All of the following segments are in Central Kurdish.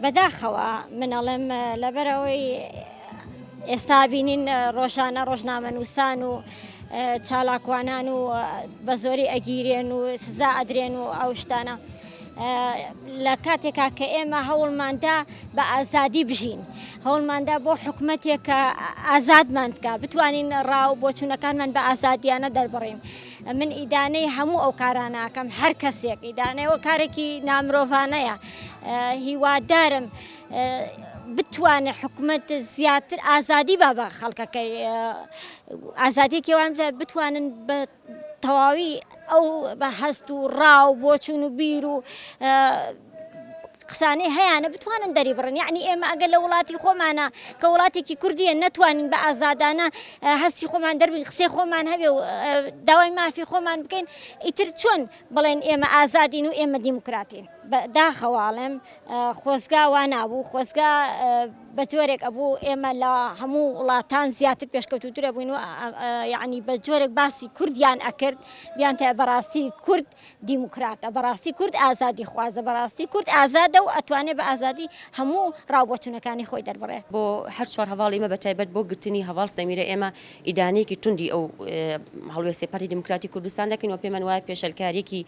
بەداخەوە منەڵێم لەبەرەوەی ئێستا بینین ڕۆژانە ڕۆژنامە نووسان و چالاکوانان و بە زۆری ئەگیرێن و سزا ئەدرێن و ئەو شتانە لە کاتێکا کە ئێمە هەوڵماندا بە ئازادی بژین، هەوڵماندا بۆ حکومەتێک کە ئازادمان بکە بتوانین ڕاو بۆچوونەکانمان بە ئازادیانە دەربڕین. من ئیدانەی هەموو ئەو کاراناکەم هەر کەسێک ئیدانەوە کارێکی نامرۆڤانەیە. هیوادارم بتوانێت حکومەت زیاتر ئازادی بە خەڵکەکەی ئازادیەکیوان بتوانن بە تەواوی ئەو بە هەست و ڕاو بۆچوون و بیر و قسانەی هەیەە بتوانن دەری بڕن. یعنی ئێمە ئەگەر لە وڵاتی خۆمانە کە وڵاتێکی کوردیە نەتوانین بە ئازادانە هەستی خۆمان دەربین، قسەی خۆمان هەبێ و داوای مافی خۆمان بکەین، ئیتر چۆن بڵێن ئێمە ئازادین و ئێمە دیموکراتین؟ داخەواڵێم خۆزگا وا نابوو، خۆزگا بە جۆرێک ئەبوو ئێمە لە هەموو وڵاتان زیاتر پێشکەوتوترە بووین و یعنی بە جۆرێک باسی کوردیان ئەکرد، بیانتە بەڕاستی کورد دیموکراتە، بەڕاستی کورد ئازادی خوازە، بەڕاستی کورد ئازادە و ئەتوانێت بە ئازادی هەموو ڕاوبۆچوونەکانی خۆی دەربڕێ. بۆ هەر چوار هەواڵ ئێمە بەتایبەت بۆ گرتنی هەواڵ سەمیرە ئێمە ئیدانەیەکی توندی ئەو هەڵوێستی پارتی دیموکراتی کوردستان دەکەین و پێمان وایە پێشەلکاریەکی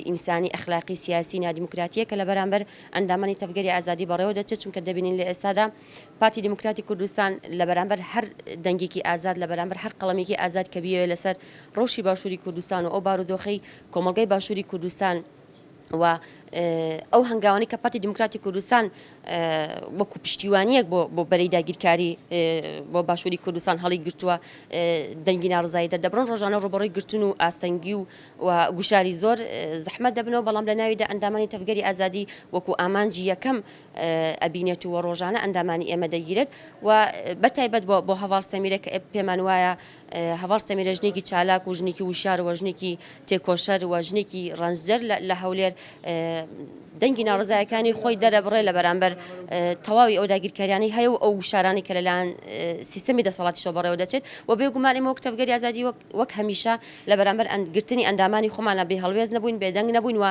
ئینسانی ئەخلاقی سیاسی نادیموکراتیە کە لە بەرامبەر ئەندامانی تەفگەری ئازادی بەڕێوە دەچێت، چونکە دەبینین لە ئێستادا پارتی دیموکراتی کوردستان لە بەرامبەر هەر دەنگێکی ئازاد، لە بەرامبەر هەر قەڵەمێکی ئازاد کە بیەوێ لەسەر ڕۆژی باشووری کوردستان و ئەو بارودۆخەی کۆمەڵگەی باشووری کوردستان و ئەو هەنگاوانی کە پارتی دیموکراتی کوردستان وەکو پشتیوانیەک بۆ بەرەی داگیرکاری بۆ باشووری کوردستان هەڵی گرتووە دەنگی ناڕزایی دەبڕن ڕۆژانە ڕۆبەڕۆی گرتن و ئاستەنگی و گوشاری زۆر زەحمەت دەبنەوە، بەڵام لە ناویدا ئەندامانی تەفگەری ئازادی وەکو ئامانجی یەکەم ئەبینێت و ڕۆژانە ئەندامانی ئێمە دەگیرێت و بەتایبەت بۆ هەواڵ سەمیرە کە پێمان وایە هەواڵ سەمیرە ژنێکی چالاک و ژنێکی وشار و ژنێکی تێکۆشەر و ژنێکی ڕەنجدەر لە هەولێر دەنگی ناڕزایەکانی خۆی دەرەبڕێ لە بەرامبەر تەواوی ئەو داگیرکاریانی هەیە و ئەو وشارانی کە لەلایەن سیستەمی دەسەڵاتیشەوە بەڕێوە دەچێت و بێگومان ئێمە وەک تەفگەری ئازادی وەک هەمیشە لە بەرامبەر گرتنی ئەندامانی خۆمانە بێ هەڵوێز نەبووین، بێدەنگ نەبووین و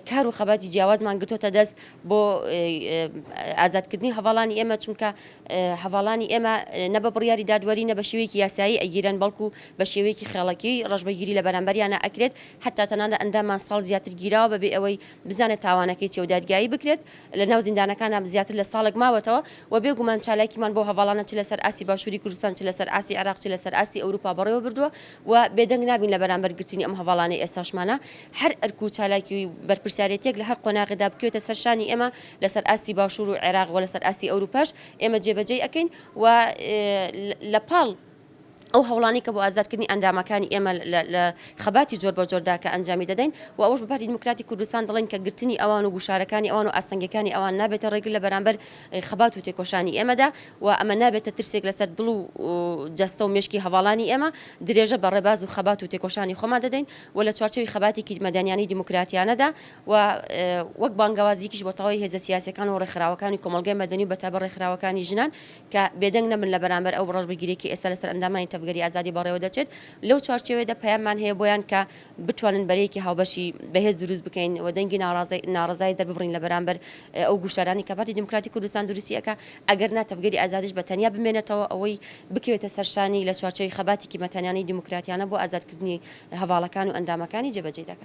کار و خەباتی جیاوازمان گرتوتە دەست بۆ ئازادکردنی هەواڵانی ئێمە، چونکە هەواڵانی ئێمە نە بە بڕیاری دادوەری نە بە شێوەیەکی یاسایی ئەگیرن، بەڵکو بە شێوەیەکی خێڵەکی ڕەشبەگیری لە بەرامبەریانە ئەکرێت، حتا تەنانە ئەندامان ساڵ زیاتر گیراوە بەبێ ئەوەی بزانێت تاوانەکەی چێ و دادگایی بکرێت لە ناو زیندانەکانە زیاتر لە ساڵێک ماوەتەوە و بێگومان چالاکیمان بۆ هەواڵانە چ لەسەر ئاسی باشووری کوردستان چ لەسەر ئاسی عێراق چ لەسەر ئاسی ئەوروپا بەڕێوە بردووە و بێدەنگ نابین لە بەرامبەر گرتنی ئەم هەواڵانەی ئێستاشمانە هەر ئەرک و چالاکی و بەرپرسیارەتێک لە هەر قۆناغیدا بکوێتە سەرشانی ئێمە لەسەر ئاسی باشوور و عێراق و لەسەر ئاسی ئەوروپاش ئێمە جێبەجێ ئەکەین و لە پاڵ ئەو هەوڵانی کە بۆ ئازادکردنی ئەندامەکانی ئێمە لە خەباتی جۆر بە جۆردا کە ئەنجامی دەدەین و ئەوەش بە پارتی دیموکراتی کوردستان دەڵێن کە گرتنی ئەوان و گوشارەکانی ئەوان و ئاستەنگەکانی ئەوان نابێتە ڕێگر لە بەرامبەر خەبات و تێکۆشانی ئێمەدا و ئەمە نابێتە ترسێک لەسەر دڵ و جەستە و مێشکی هەواڵانی ئێمە، درێژە بە ڕێباز و خەبات و تێکۆشانی خۆمان دەدەین و لە چوارچەوەی خەباتێکی مەدەنیانی دیموکراتیانەدا و وەک بانگەوازیکیش بۆ تەواوی هێزە سیاسیەکان و ڕێکخراوەکانی کۆمەڵگەی مەدەنی و بەتابە ڕێکخراوەکانی ژنان کە بێدەنگ نەبن لە بەرامبەر ئەو ڕەشبەگیرێکی ئێستا لەسەر ئەندامانی تەفگەری ئازادی بەڕێوە دەچێت. لەو چوارچێوەیەدا پەیاممان هەیە بۆیان کە بتوانن بەرەیەکی هاوبەشی بەهێز دروست بکەین و دەنگی ناڕزایی دەرببڕین لە بەرامبەر ئەو گوشارانی کە پارتی دیموکراتی کوردستان دروستیەکە ئەگەر نا تەفگەری ئازادیش بە تەنیا بمێنێتەوە ئەوەی بکەوێتە سەرشانی لە چوارچێوەی خەباتێکی مەتەنیانی دیموکراتیانە بۆ ئازادکردنی هەواڵەکان و ئەندامەکانی جێبەجێ دەکات.